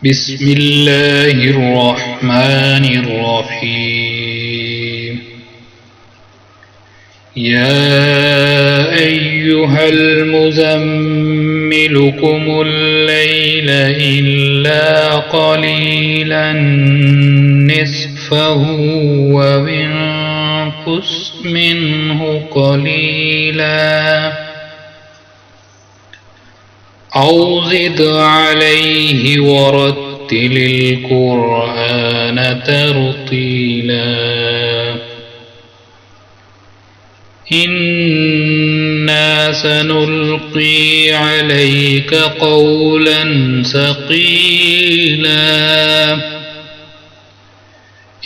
بسم الله الرحمن الرحيم. يا أيها المزمل قم الليل إلا قليلا نصفه وانقص منه قليلا أو زد عليه ورتل القرآن ترتيلا إنا سنلقي عليك قولا ثقيلا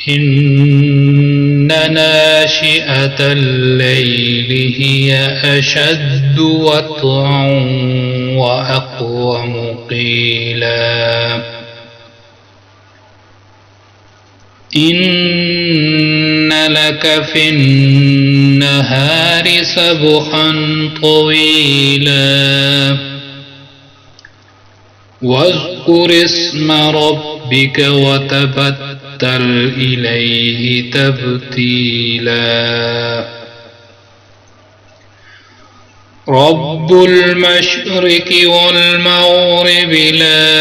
إن ناشئة الليل هي أشد وطئا وأقوم قيلا إن لك في النهار سبحا طويلا واذكر اسم ربك وتبتل إليه تبتيلا رب المشرق والمغرب لا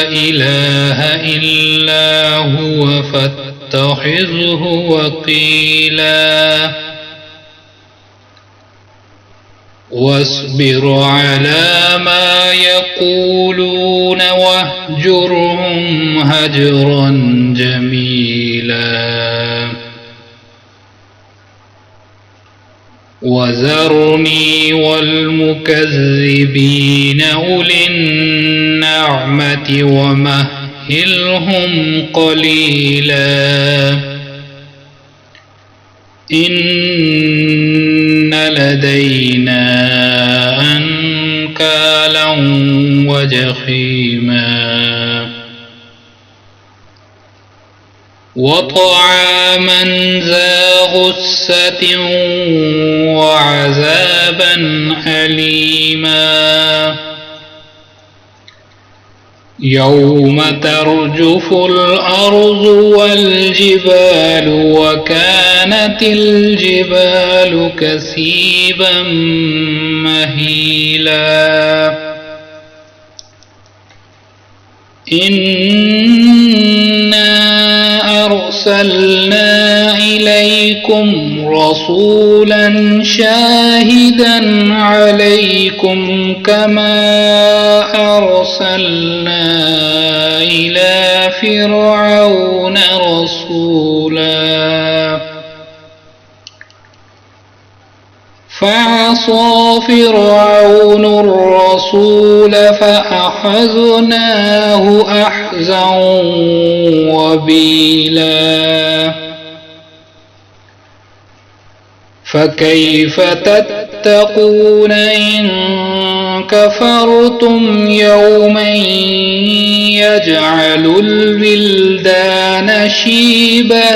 إله إلا هو فاتخذه وكيلا واصبر على ما يقولون واهجرهم هجرا جميلا وذرني والمكذبين أولي النعمة ومهلهم قليلا إن لدينا أنكالا وجحيما وطعاما ذا غصة وعذابا أليما يوم ترجف الأرض والجبال وكانت الجبال كثيبا مهيلا إنا أرسلنا إليكم رسولا شاهدا عليكم كما أرسلنا إلى فرعون رسولا فعصى فرعون الرسول فأخذناه أخذا وبيلا فكيف تتقون إن كفرتم يوما يجعل الولدان شيبا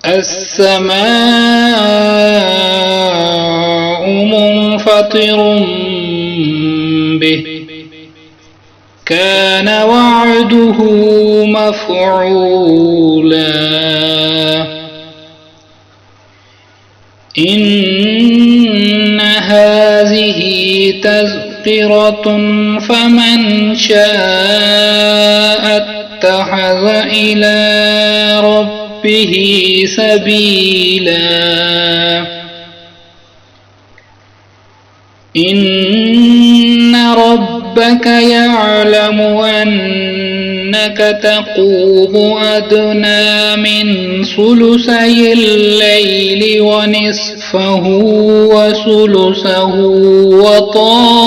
السماء منفطر به كان وعده مفعولا إن هذه تذكرة فمن شاء اتخذ إلى ربه سبيلا إن ربك يعلم أنك تقوم أدنى من ثلثي الليل ونصفه وثلثه وطائفة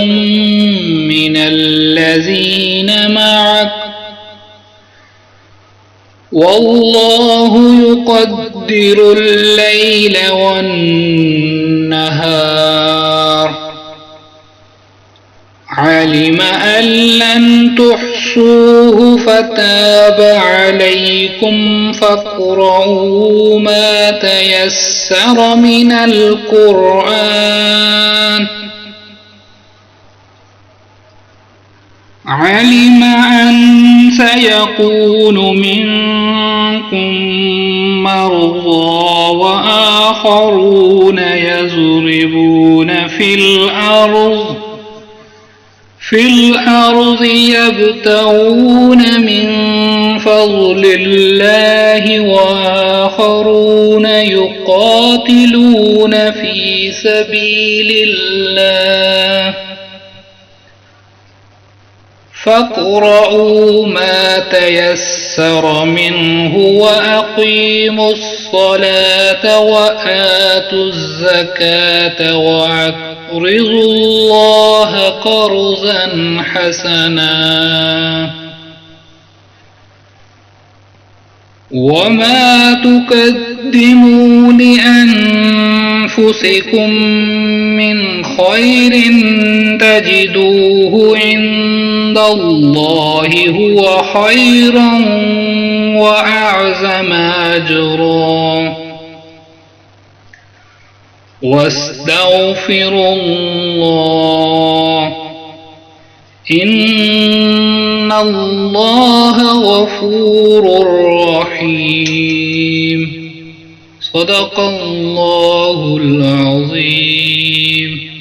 من الذين معك والله يقدر الليل والنهار علم أن لن تحصوه فتاب عليكم فاقرؤوا ما تيسر من القرآن علم أن سيكون منكم مرضى وآخرون يضربون في الأرض يبتغون من فضل الله وآخرون يقاتلون في سبيل الله فاقرؤوا ما تيسر منه وأقيموا الصلاة وآتوا الزكاة وأقرضوا الله قرضا حسنا وما تقدموا لأنفسكم من خير تجدوه عند الله هو خيرا وأعظم أجرا واستغفروا الله إن الله غفور رحيم صدق الله العظيم.